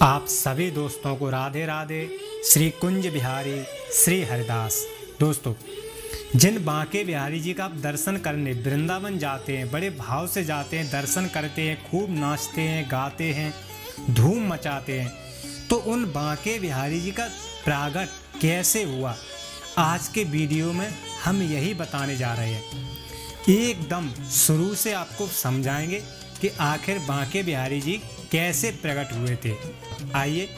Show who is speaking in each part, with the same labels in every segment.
Speaker 1: आप सभी दोस्तों को राधे राधे। श्री कुंज बिहारी श्री हरिदास। दोस्तों, जिन बांके बिहारी जी का आप दर्शन करने वृंदावन जाते हैं, बड़े भाव से जाते हैं, दर्शन करते हैं, खूब नाचते हैं, गाते हैं, धूम मचाते हैं, तो उन बांके बिहारी जी का प्रागट कैसे हुआ, आज के वीडियो में हम यही बताने जा रहे हैं। एकदम शुरू से आपको समझाएंगे कि आखिर बांके बिहारी जी कैसे प्रकट हुए थे। आइए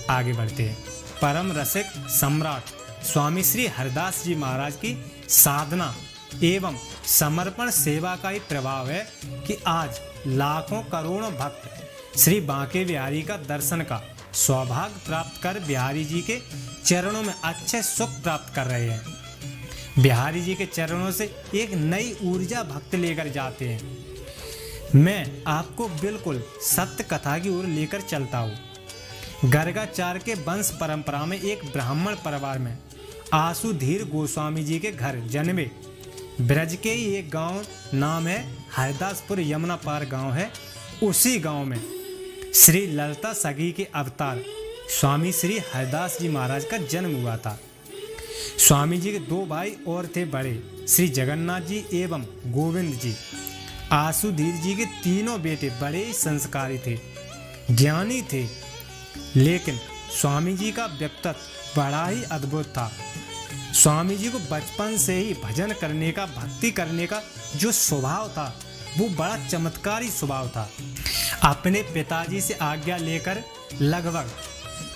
Speaker 1: आगे बढ़ते हैं। परम रसिक सम्राट स्वामी श्री हरिदास जी महाराज की साधना एवं समर्पण सेवा का ही प्रभाव है कि आज लाखों करोड़ों भक्त श्री बांके बिहारी का दर्शन का सौभाग्य प्राप्त कर बिहारी जी के चरणों में अच्छे सुख प्राप्त कर रहे हैं। बिहारी जी के चरणों से एक नई ऊर्जा भक्त लेकर जाते हैं। मैं आपको बिल्कुल सत्य कथा की ओर लेकर चलता हूँ। गर्गाचार्य के वंश परंपरा में एक ब्राह्मण परिवार में आसुधीर गोस्वामी जी के घर जन्मे। ब्रज के ही एक गांव नाम है हरदासपुर, यमुना पार गांव है। उसी गांव में श्री ललिता सगी के अवतार स्वामी श्री हरिदास जी महाराज का जन्म हुआ था। स्वामी जी के दो भाई और थे बड़े, श्री जगन्नाथ जी एवं गोविंद जी। आसुधीर जी के तीनों बेटे बड़े ही संस्कारी थे, ज्ञानी थे, लेकिन स्वामी जी का व्यक्तित्व बड़ा ही अद्भुत था। स्वामी जी को बचपन से ही भजन करने का, भक्ति करने का जो स्वभाव था वो बड़ा चमत्कारी स्वभाव था। अपने पिताजी से आज्ञा लेकर लगभग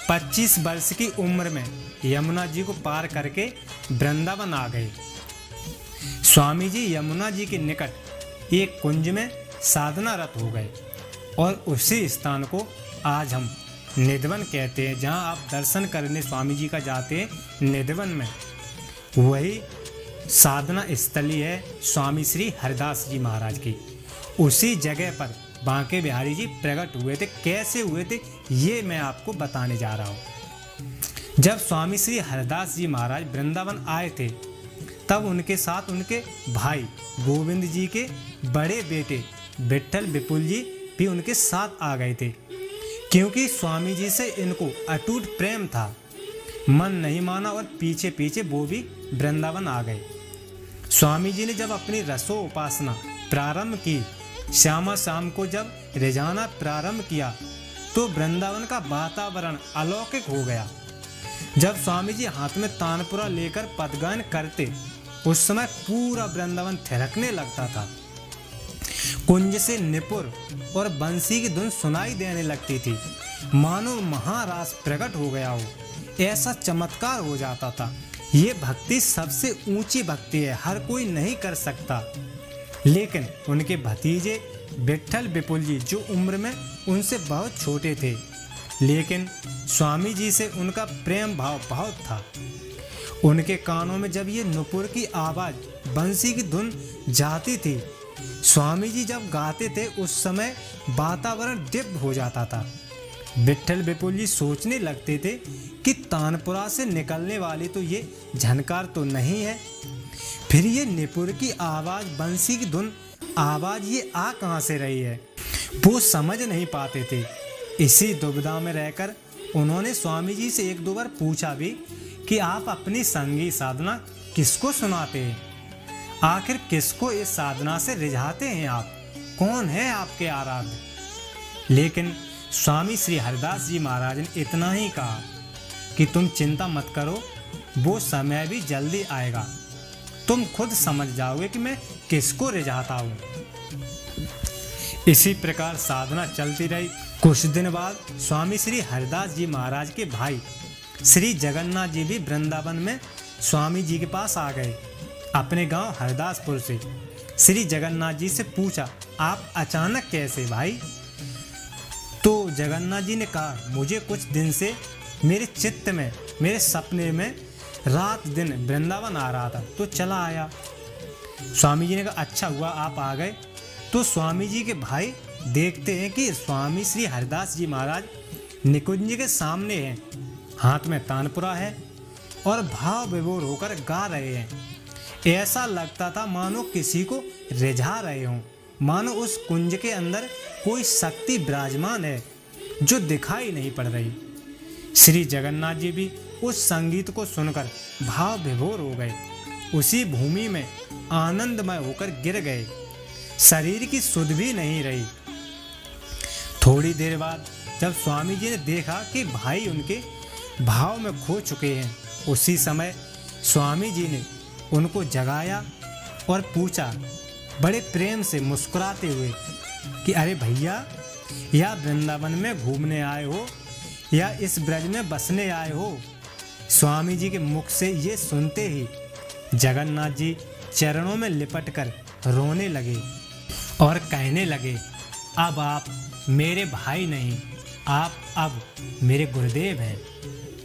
Speaker 1: 25 वर्ष की उम्र में यमुना जी को पार करके वृंदावन आ गए। स्वामी जी यमुना जी के निकट एक कुंज में साधनारत हो गए और उसी स्थान को आज हम निधिवन कहते हैं। जहां आप दर्शन करने स्वामी जी का जाते हैं निधिवन में, वही साधना स्थली है स्वामी श्री हरिदास जी महाराज की। उसी जगह पर बांके बिहारी जी प्रकट हुए थे। कैसे हुए थे ये मैं आपको बताने जा रहा हूँ। जब स्वामी श्री हरिदास जी महाराज वृंदावन आए थे, तब उनके साथ उनके भाई गोविंद जी के बड़े बेटे विट्ठल विपुल जी भी उनके साथ आ गए थे। क्योंकि स्वामी जी से इनको अटूट प्रेम था, मन नहीं माना और पीछे पीछे वो भी वृंदावन आ गए। स्वामी जी ने जब अपनी रसो उपासना प्रारंभ की, श्यामा शाम को जब रिझाना प्रारंभ किया, तो वृंदावन का वातावरण अलौकिक हो गया। जब स्वामी जी हाथ में तानपुरा लेकर पदगान करते, उस समय पूरा वृंदावन थिरकने लगता था। कुंज से निपुर और बंसी की धुन सुनाई देने लगती थी, मानो महारास प्रकट हो गया हो, ऐसा चमत्कार हो जाता था। ये भक्ति सबसे ऊंची भक्ति है, हर कोई नहीं कर सकता। लेकिन उनके भतीजे विट्ठल विपुल जी जो उम्र में उनसे बहुत छोटे थे, लेकिन स्वामी जी से उनका प्रेम भाव बहुत था। उनके कानों में जब ये नुपुर की आवाज़, बंसी की धुन जाती थी, स्वामी जी जब गाते थे, उस समय वातावरण दिव्य हो जाता था। विट्ठल विपुल जी सोचने लगते थे कि तानपुरा से निकलने वाली तो ये झनकार तो नहीं है, फिर ये निपुर की आवाज़, बंसी की धुन आवाज़ ये आ कहाँ से रही है। वो समझ नहीं पाते थे। इसी दुविधा में रहकर उन्होंने स्वामी जी से एक दो बार पूछा भी कि आप अपनी संगीत साधना किसको सुनाते हैं, आखिर किसको इस साधना से रिझाते हैं आप, कौन है आपके आराध्य। लेकिन स्वामी श्री हरिदास जी महाराज ने इतना ही कहा कि तुम चिंता मत करो, वो समय भी जल्दी आएगा, तुम खुद समझ जाओगे कि मैं किसको रिझाता हूँ। इसी प्रकार साधना चलती रही। कुछ दिन बाद स्वामी श्री हरिदास जी महाराज के भाई श्री जगन्नाथ जी भी वृंदावन में स्वामी जी के पास आ गए। अपने गांव हरदासपुर से श्री जगन्नाथ जी से पूछा, आप अचानक कैसे भाई? तो जगन्नाथ जी ने कहा, मुझे कुछ दिन से मेरे चित्त में, मेरे सपने में रात दिन वृंदावन आ रहा था, तो चला आया। स्वामी जी ने कहा, अच्छा हुआ आप आ गए। तो स्वामी जी के भाई देखते हैं कि स्वामी श्री हरिदास जी महाराज निकुंज के सामने हैं, हाथ में तानपुरा है और भाव विभोर होकर गा रहे हैं। ऐसा लगता था मानो किसी को रिझा रहे हों, मानो उस कुंज के अंदर कोई शक्ति विराजमान है जो दिखाई नहीं पड़ रही। श्री जगन्नाथ जी भी उस संगीत को सुनकर भाव विभोर हो गए, उसी भूमि में आनंदमय होकर गिर गए। शरीर की सुध भी नहीं रही। थोड़ी देर बाद जब स्वामी जी ने देखा कि भाई उनके भाव में खो चुके हैं, उसी समय स्वामी जी ने उनको जगाया और पूछा बड़े प्रेम से मुस्कुराते हुए कि अरे भैया, या वृंदावन में घूमने आए हो या इस ब्रज में बसने आए हो? स्वामी जी के मुख से ये सुनते ही जगन्नाथ जी चरणों में लिपटकर रोने लगे और कहने लगे, अब आप मेरे भाई नहीं, आप अब मेरे गुरुदेव हैं,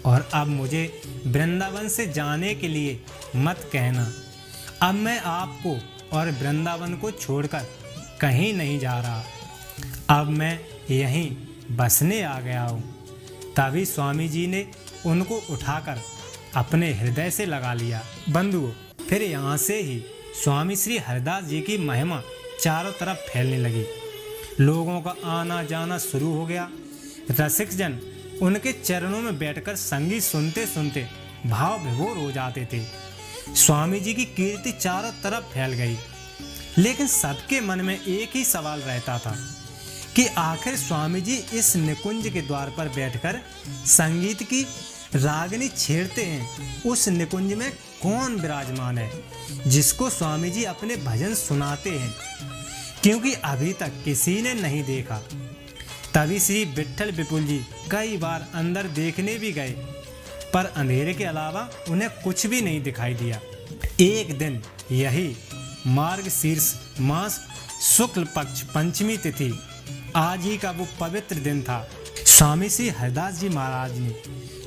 Speaker 1: और अब मुझे वृंदावन से जाने के लिए मत कहना। अब मैं आपको और वृंदावन को छोड़कर कहीं नहीं जा रहा, अब मैं यहीं बसने आ गया हूँ। तभी स्वामी जी ने उनको उठाकर अपने हृदय से लगा लिया। बंधुओं, फिर यहाँ से ही स्वामी श्री हरिदास जी की महिमा चारों तरफ फैलने लगी। लोगों का आना जाना शुरू हो गया। रसिक जन उनके चरणों में बैठकर संगीत सुनते सुनते भाव विभोर हो जाते थे। स्वामी जी की कीर्ति चारों तरफ फैल गई, लेकिन सबके मन में एक ही सवाल रहता था कि आखिर स्वामी जी इस निकुंज के द्वार पर बैठकर संगीत की रागनी छेड़ते हैं, उस निकुंज में कौन विराजमान है जिसको स्वामी जी अपने भजन सुनाते हैं, क्योंकि अभी तक किसी ने नहीं देखा। तभी श्री विट्ठल विपुल जी कई बार अंदर देखने भी गए, पर अंधेरे के अलावा उन्हें कुछ भी नहीं दिखाई दिया। एक दिन यही मार्गशीर्ष मास शुक्ल पक्ष पंचमी तिथि, आज ही का वो पवित्र दिन था। स्वामी श्री हरिदास जी महाराज ने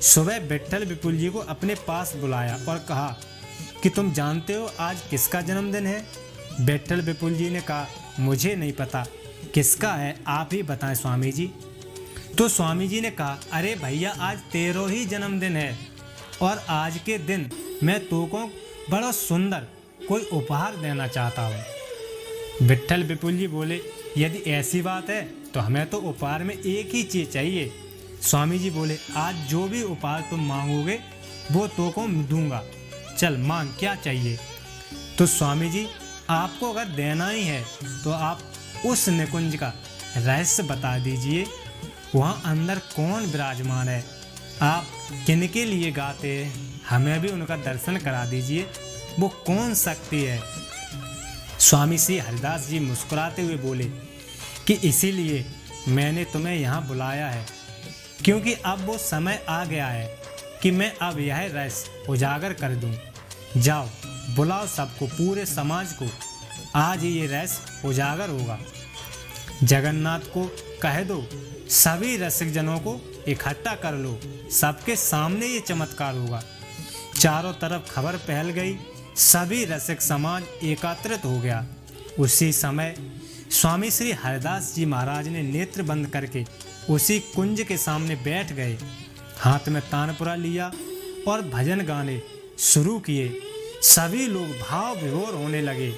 Speaker 1: सुबह विट्ठल विपुल जी को अपने पास बुलाया और कहा कि तुम जानते हो आज किसका जन्मदिन है? विट्ठल विपुल जी ने कहा, मुझे नहीं पता, किसका है, आप ही बताएं स्वामी जी। तो स्वामी जी ने कहा, अरे भैया, आज तेरा ही जन्मदिन है और आज के दिन मैं तुमको बड़ा सुंदर कोई उपहार देना चाहता हूँ। विट्ठल विपुल जी बोले, यदि ऐसी बात है तो हमें तो उपहार में एक ही चीज़ चाहिए। स्वामी जी बोले, आज जो भी उपहार तुम मांगोगे वो तुमको दूंगा, चल मांग, क्या चाहिए? तो स्वामी जी, आपको अगर देना ही है तो आप उस निकुंज का रहस्य बता दीजिए, वहाँ अंदर कौन विराजमान है, आप किनके लिए गाते हैं, हमें भी उनका दर्शन करा दीजिए, वो कौन शक्ति है? स्वामी श्री हरिदास जी मुस्कुराते हुए बोले कि इसीलिए मैंने तुम्हें यहाँ बुलाया है, क्योंकि अब वो समय आ गया है कि मैं अब यह रहस्य उजागर कर दूँ। जाओ, बुलाओ सबको, पूरे समाज को, आज ही ये रहस्य उजागर होगा। जगन्नाथ को कह दो, सभी रसिक जनों को इकट्ठा कर लो, सबके सामने ये चमत्कार होगा। चारों तरफ खबर फैल गई, सभी रसिक समाज एकत्रित हो गया। उसी समय स्वामी श्री हरिदास जी महाराज ने नेत्र बंद करके उसी कुंज के सामने बैठ गए, हाथ में तानपुरा लिया और भजन गाने शुरू किए। सभी लोग भाव विभोर होने लगे,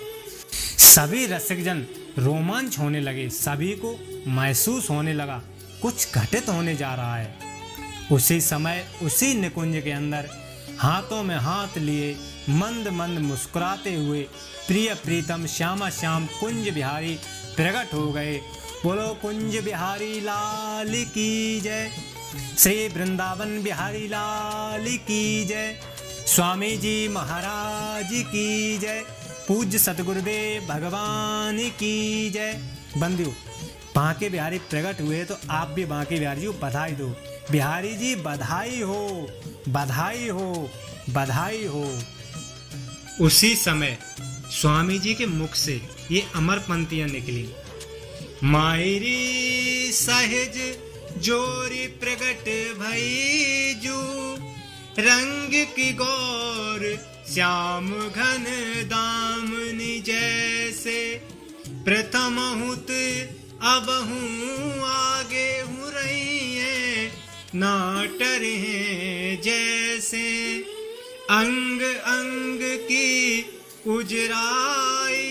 Speaker 1: सभी रसिकजन रोमांच होने लगे, सभी को महसूस होने लगा कुछ घटित होने जा रहा है। उसी समय उसी निकुंज के अंदर हाथों में हाथ लिए मंद मंद मुस्कुराते हुए प्रिय प्रीतम श्यामा श्याम कुंज बिहारी प्रकट हो गए। बोलो कुंज बिहारी लाल की जय, श्री वृंदावन बिहारी लाल की जय, स्वामी जी महाराज की जय, पूज्य सतगुरुदेव भगवान की जय। बंदियों, बांके बिहारी प्रकट हुए तो आप भी बांके बिहारी जी को बधाई दो। बिहारी जी बधाई हो, बधाई हो, बधाई हो। उसी समय स्वामी जी के मुख से ये अमर पंक्तियां निकली। मायरी सहज जोरी प्रगट भई जू, रंग की गौर श्याम घन दामनी जैसे, प्रथम हुत अब हूँ आगे हूँ रही है, नाटर हैं जैसे, अंग अंग की उजराई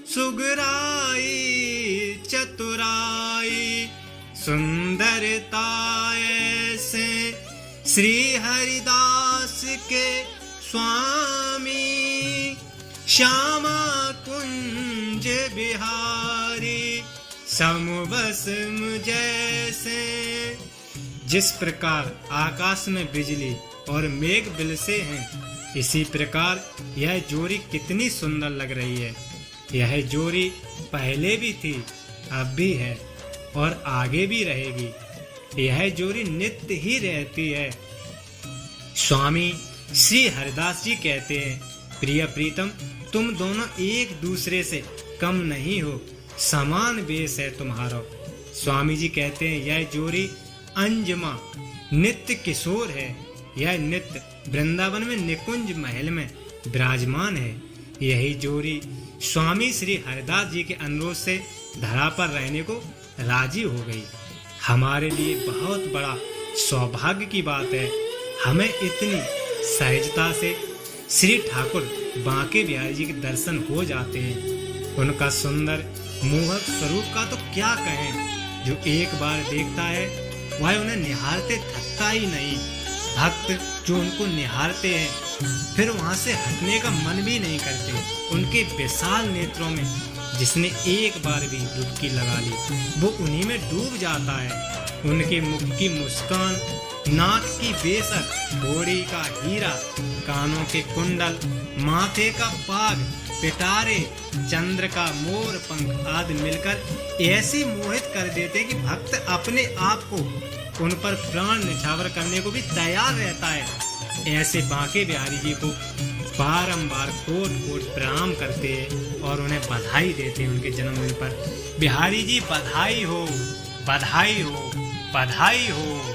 Speaker 1: सुगराई चतुराई सुंदरता ऐसे श्री हरिदास के स्वामी श्यामा कुंज बिहारी समवसम जैसे। जिस प्रकार आकाश में बिजली और मेघ बिलसे हैं, इसी प्रकार यह जोड़ी कितनी सुंदर लग रही है। यह जोड़ी पहले भी थी, अब भी है और आगे भी रहेगी। यह जोड़ी नित्य ही रहती है। स्वामी श्री हरिदास जी कहते हैं, प्रिय प्रीतम, तुम दोनों एक दूसरे से कम नहीं हो, समान बेस है तुम्हारा। स्वामी जी कहते हैं, यह जोड़ी अंजमा नित्य किशोर है। यह नित्य वृंदावन में निकुंज महल में विराजमान है। यही जोड़ी स्वामी श्री हरिदास जी के अनुरोध से धरा पर रहने को राजी हो गई। हमारे लिए बहुत बड़ा सौभाग्य की बात है। हमें इतनी सहजता से श्री ठाकुर बांके बिहारी जी के दर्शन हो जाते हैं। उनका सुंदर मोहक स्वरूप का तो क्या कहें। जो एक बार देखता है वह उन्हें निहारते थकता ही नहीं। भक्त जो उनको निहारते हैं फिर वहां से हटने का मन भी नहीं करते। उनके विशाल नेत्रों में जिसने एक बार भी डुबकी लगा ली वो उन्हीं में डूब जाता है। उनके मुख की मुस्कान, नाक की बेसर, घोड़ी का हीरा, कानों के कुंडल, माथे का पाग, पिटारे, चंद्र का मोर पंख आदि मिलकर ऐसे मोहित कर देते कि भक्त अपने आप को उन पर प्राण निछावर करने को भी तैयार रहता है। ऐसे बांके बिहारी जी को बारंबार कोट कोट प्रणाम करते और उन्हें बधाई देते उनके जन्मदिन पर। बिहारी जी बधाई हो, बधाई हो, बधाई हो।